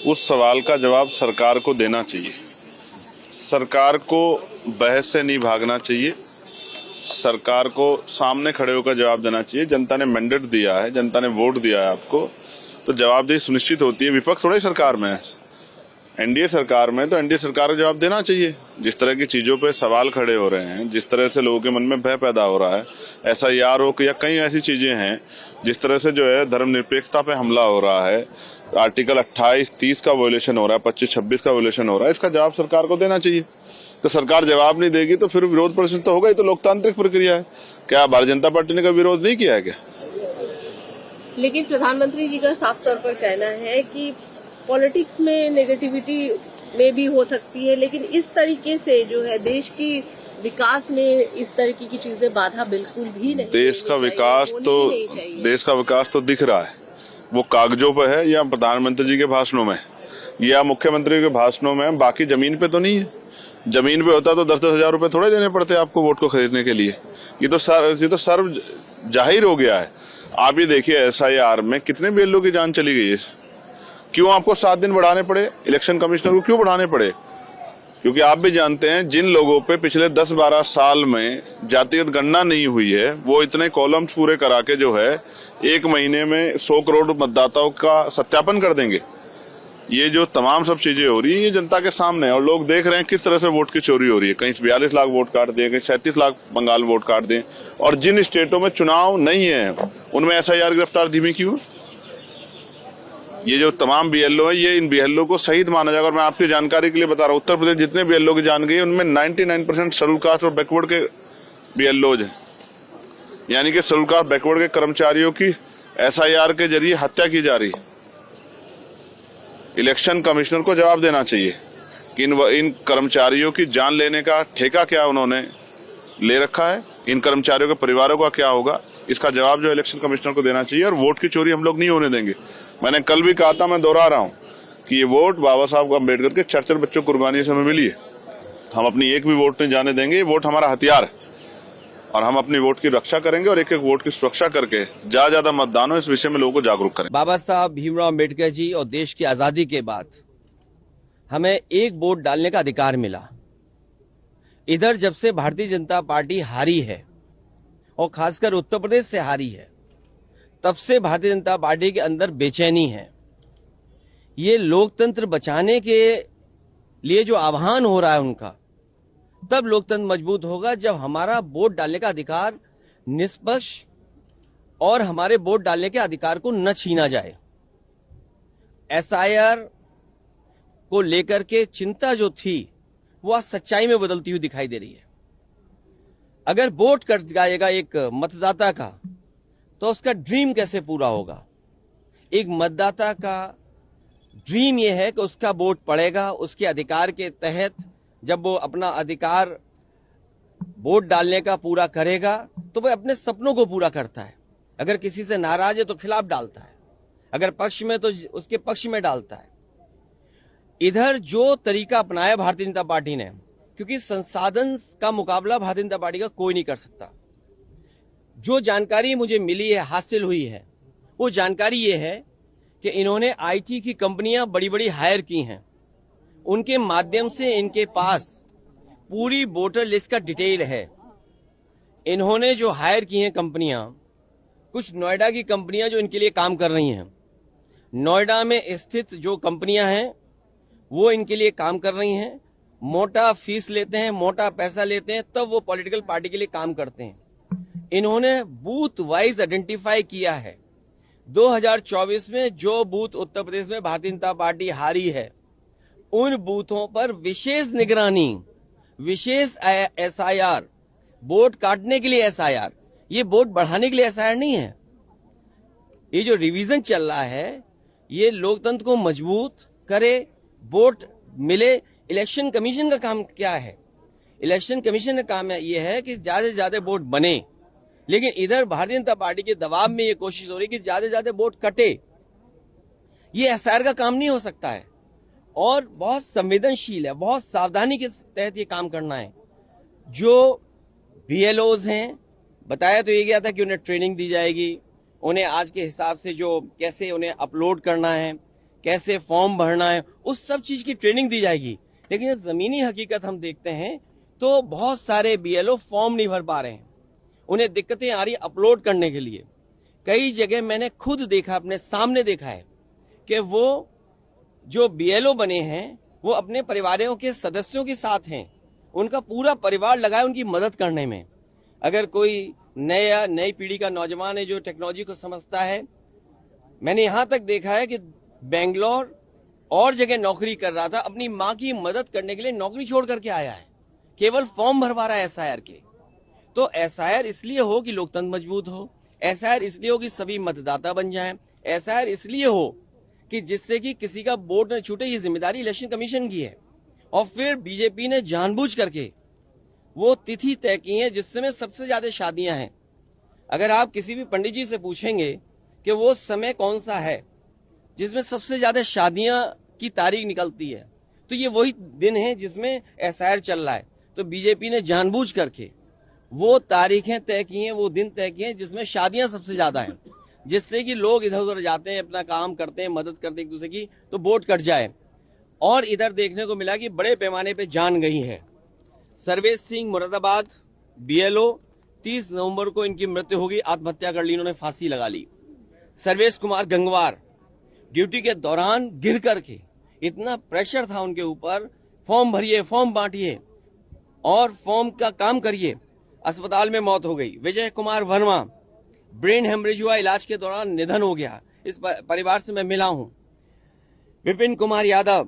उस सवाल का जवाब सरकार को देना चाहिए। सरकार को बहस से नहीं भागना चाहिए, सरकार को सामने खड़े होकर जवाब देना चाहिए। जनता ने मैंडेट दिया है, जनता ने वोट दिया है आपको, तो जवाबदेही सुनिश्चित होती है। विपक्ष थोड़ा ही सरकार में है, एनडीए सरकार में, तो एनडीए सरकार को जवाब देना चाहिए। जिस तरह की चीजों पे सवाल खड़े हो रहे हैं, जिस तरह से लोगों के मन में भय पैदा हो रहा है, एसआईआर हो या कई ऐसी चीजें हैं, जिस तरह से जो है धर्मनिरपेक्षता पे हमला हो रहा है, आर्टिकल 28, 30 का वोलेशन हो रहा है, 25, 26 का वोलेशन हो रहा है, इसका जवाब सरकार को देना चाहिए। तो सरकार जवाब नहीं देगी तो फिर विरोध प्रदर्शन तो होगा ही। तो लोकतांत्रिक प्रक्रिया है। क्या भारतीय जनता पार्टी ने कभी विरोध नहीं किया है क्या? लेकिन प्रधानमंत्री जी का साफ तौर पर कहना है कि पॉलिटिक्स में नेगेटिविटी में भी हो सकती है, लेकिन इस तरीके से जो है देश की विकास में इस तरीके की चीजें बाधा बिल्कुल भी नहीं। देश का विकास तो दिख रहा है, वो कागजों पर है या प्रधानमंत्री जी के भाषणों में या मुख्यमंत्री के भाषणों में, बाकी जमीन पे तो नहीं है। जमीन पे होता तो 10-10 हजार रुपए थोड़े देने पड़ते आपको वोट को खरीदने के लिए। ये तो सर्व जाहिर हो गया है। आप ये देखिए एसआईआर में कितने बीएलओ की जान चली गई है। क्यों आपको 7 दिन बढ़ाने पड़े? इलेक्शन कमिश्नर को क्यों बढ़ाने पड़े? क्योंकि आप भी जानते हैं जिन लोगों पे पिछले 10-12 साल में जातिगत गणना नहीं हुई है, वो इतने कॉलम्स पूरे करा के जो है 1 महीने में 100 करोड़ मतदाताओं का सत्यापन कर देंगे। ये जो तमाम सब चीजें हो रही है, ये जनता के सामने है और लोग देख रहे हैं किस तरह से वोट की चोरी हो रही है। कहीं 42 लाख वोट काट दिए, कहीं 37 लाख बंगाल वोट काट दिए। और जिन स्टेटों में चुनाव नहीं है उनमें एसआईआर की रफ्तार धीमी क्यों? ये जो तमाम बीएलओ है, ये इन बीएलओ को शहीद माना जाएगा। और मैं आपकी जानकारी के लिए बता रहा हूँ, उत्तर प्रदेश जितने बीएलओ की जान गई उनमें 99% शेड्यूल कास्ट और बैकवर्ड के बीएलओज हैं। यानी कि शेड्यूल कास्ट बैकवर्ड के कर्मचारियों की एसआईआर के जरिए हत्या की जा रही है। इलेक्शन कमिश्नर को जवाब देना चाहिए कि इन कर्मचारियों की जान लेने का ठेका क्या उन्होंने ले रखा है, इन कर्मचारियों के परिवारों का क्या होगा, इसका जवाब जो इलेक्शन कमिश्नर को देना चाहिए। और वोट की चोरी हम लोग नहीं होने देंगे। मैंने कल भी कहा था, मैं दोहरा रहा हूं कि ये वोट बाबा साहब अम्बेडकर के 4 बच्चों को कुर्बानी से हमें मिली है। हम अपनी एक भी वोट नहीं जाने देंगे। ये वोट हमारा हथियार है और हम अपनी वोट की रक्षा करेंगे और एक एक वोट की सुरक्षा करके ज्यादा मतदान हो, इस विषय में लोगों को जागरूक करें। बाबा साहब भीमराव अम्बेडकर जी और देश की आजादी के बाद हमें एक वोट डालने का अधिकार मिला। इधर जब से भारतीय जनता पार्टी हारी है और खासकर उत्तर प्रदेश से हारी है, तब से भारतीय जनता पार्टी के अंदर बेचैनी है। ये लोकतंत्र बचाने के लिए जो आह्वान हो रहा है उनका, तब लोकतंत्र मजबूत होगा जब हमारा वोट डालने का अधिकार निष्पक्ष और हमारे वोट डालने के अधिकार को न छीना जाए। एसआईआर को लेकर के चिंता जो थी वो आज सच्चाई में बदलती हुई दिखाई दे रही है। अगर वोट कट जाएगा एक मतदाता का, तो उसका ड्रीम कैसे पूरा होगा? एक मतदाता का ड्रीम यह है कि उसका वोट पड़ेगा, उसके अधिकार के तहत जब वो अपना अधिकार वोट डालने का पूरा करेगा तो वह अपने सपनों को पूरा करता है। अगर किसी से नाराज है तो खिलाफ डालता है, अगर पक्ष में तो उसके पक्ष में डालता है। इधर जो तरीका अपनाया भारतीय जनता पार्टी ने, क्योंकि संसाधन का मुकाबला भारतीय जनता पार्टी का कोई नहीं कर सकता। जो जानकारी मुझे मिली है, हासिल हुई है, वो जानकारी ये है कि इन्होंने आईटी की कंपनियां बड़ी बड़ी हायर की हैं। उनके माध्यम से इनके पास पूरी वोटर लिस्ट का डिटेल है। इन्होंने जो हायर की हैं कंपनियां, कुछ नोएडा की कंपनियां जो इनके लिए काम कर रही हैं, नोएडा में स्थित जो कंपनियां हैं वो इनके लिए काम कर रही हैं। मोटा फीस लेते हैं, मोटा पैसा लेते हैं, तब वो पॉलिटिकल पार्टी के लिए काम करते हैं। इन्होंने बूथ वाइज आइडेंटिफाई किया है। 2024 में जो बूथ उत्तर प्रदेश में भारतीय जनता पार्टी हारी है, उन बूथों पर विशेष निगरानी, विशेष एसआईआर, वोट काटने के लिए एसआईआर, ये वोट बढ़ाने के लिए एसआईआर नहीं है। ये जो रिवीजन चल रहा है, ये लोकतंत्र को मजबूत करे, वोट मिले। इलेक्शन कमीशन का काम क्या है? इलेक्शन कमीशन का काम ये है कि ज्यादा से ज्यादा वोट बने, लेकिन इधर भारतीय जनता पार्टी के दबाव में ये कोशिश हो रही है कि ज्यादा से ज्यादा वोट कटे। ये एसआईआर का काम नहीं हो सकता है और बहुत संवेदनशील है, बहुत सावधानी के तहत ये काम करना है। जो बीएलओज हैं, बताया तो ये गया था कि उन्हें ट्रेनिंग दी जाएगी, उन्हें आज के हिसाब से जो कैसे उन्हें अपलोड करना है, कैसे फॉर्म भरना है, उस सब चीज की ट्रेनिंग दी जाएगी। लेकिन जमीनी हकीकत हम देखते हैं तो बहुत सारे बीएलओ फॉर्म नहीं भर पा रहे हैं, उन्हें दिक्कतें आ रही अपलोड करने के लिए। कई जगह मैंने खुद देखा, अपने सामने देखा है कि वो जो बीएलओ बने हैं वो अपने परिवारों के सदस्यों के साथ हैं, उनका पूरा परिवार लगा है उनकी मदद करने में। अगर कोई नई पीढ़ी का नौजवान है जो टेक्नोलॉजी को समझता है, मैंने यहां तक देखा है कि बेंगलोर और जगह नौकरी कर रहा था, अपनी मां की मदद करने के लिए नौकरी छोड़ करके आया है, केवल फॉर्म भरवा रहा है एसआईआर के। तो एसआईआर इसलिए हो कि लोकतंत्र मजबूत हो, एसआईआर इसलिए हो कि सभी मतदाता बन जाएं, एसआईआर इसलिए हो कि जिससे कि किसी का वोट न छूटे। ये जिम्मेदारी इलेक्शन कमीशन की है। और फिर बीजेपी ने जानबूझ करके वो तिथि तय की है जिसमें सबसे ज्यादा शादियां हैं। अगर आप किसी भी पंडित जी से पूछेंगे कि वो समय कौन सा है जिसमें सबसे ज्यादा शादियां की तारीख निकलती है, तो ये वही दिन है जिसमें एसआईआर चल रहा है। तो बीजेपी ने जानबूझ करके वो तारीखें तय की हैं, वो दिन तय किए हैं जिसमें शादियां सबसे ज्यादा हैं, जिससे कि लोग इधर उधर जाते हैं, अपना काम करते हैं, मदद करते हैं एक दूसरे की, तो वोट कट जाए। और इधर देखने को मिला कि बड़े पैमाने पे जान गई है। सर्वेश सिंह मुरादाबाद बीएलओ, 30 नवंबर को इनकी मृत्यु होगी, आत्महत्या कर ली, इन्होंने फांसी लगा ली। सर्वेश कुमार गंगवार ड्यूटी के दौरान गिर करके, इतना प्रेशर था उनके ऊपर, फॉर्म भरिए, फॉर्म बांटिए और फॉर्म का काम करिए, अस्पताल में मौत हो गई। विजय कुमार वर्मा ब्रेन हेमरेज हुआ, इलाज के दौरान निधन हो गया। इस परिवार से मैं मिला हूं। विपिन कुमार यादव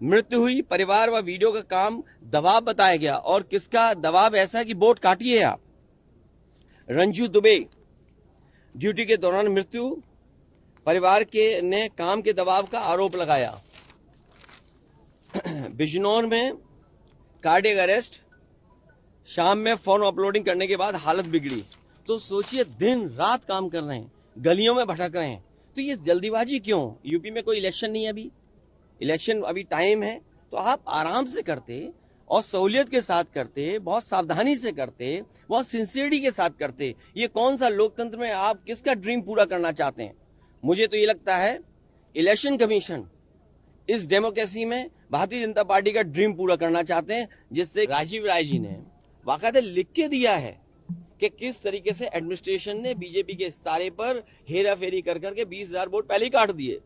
मृत्यु हुई, परिवार व वीडियो का काम दबाव बताया गया, और किसका दबाव ऐसा कि वोट काटिए आप। रंजू दुबे ड्यूटी के दौरान मृत्यु, परिवार के ने काम के दबाव का आरोप लगाया। बिजनौर में कार्डियक अरेस्ट, शाम में फॉर्म अपलोडिंग करने के बाद हालत बिगड़ी। तो सोचिए, दिन रात काम कर रहे हैं, गलियों में भटक रहे हैं, तो ये जल्दीबाजी क्यों? यूपी में कोई इलेक्शन नहीं है, अभी इलेक्शन अभी टाइम है, तो आप आराम से करते और सहूलियत के साथ करते, बहुत सावधानी से करते, बहुत सिंसियरिटी के साथ करते। ये कौन सा लोकतंत्र में आप किसका ड्रीम पूरा करना चाहते हैं? मुझे तो ये लगता है इलेक्शन कमीशन इस डेमोक्रेसी में भारतीय जनता पार्टी का ड्रीम पूरा करना चाहते हैं, जिससे राजीव राय जी ने बाकायदा लिख के दिया है कि किस तरीके से एडमिनिस्ट्रेशन ने बीजेपी के सारे पर हेरा फेरी कर करके 20,000 वोट पहले ही काट दिए।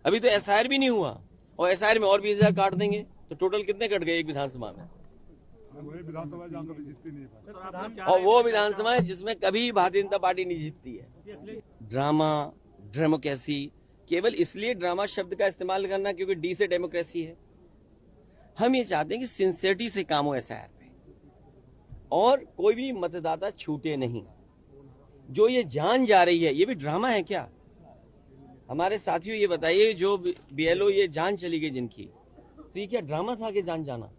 अभी तो एसआईआर भी नहीं हुआ, और एसआईआर में और 20,000 काट देंगे, तो टोटल कितने कट गए एक विधानसभा में? और वो विधानसभा है जिसमें कभी भारतीय जनता पार्टी नहीं जीतती है। ड्रामा, डेमोक्रेसी, केवल इसलिए ड्रामा शब्द का इस्तेमाल करना क्योंकि डी से डेमोक्रेसी है। हम ये चाहते हैं कि सिंसियरिटी से काम हो एसआईआर पे, और कोई भी मतदाता छूटे नहीं। जो ये जान जा रही है, ये भी ड्रामा है क्या? हमारे साथियों ये बताइए, जो बीएलओ ये जान चली गई जिनकी, तो ये क्या ड्रामा था कि जान जाना?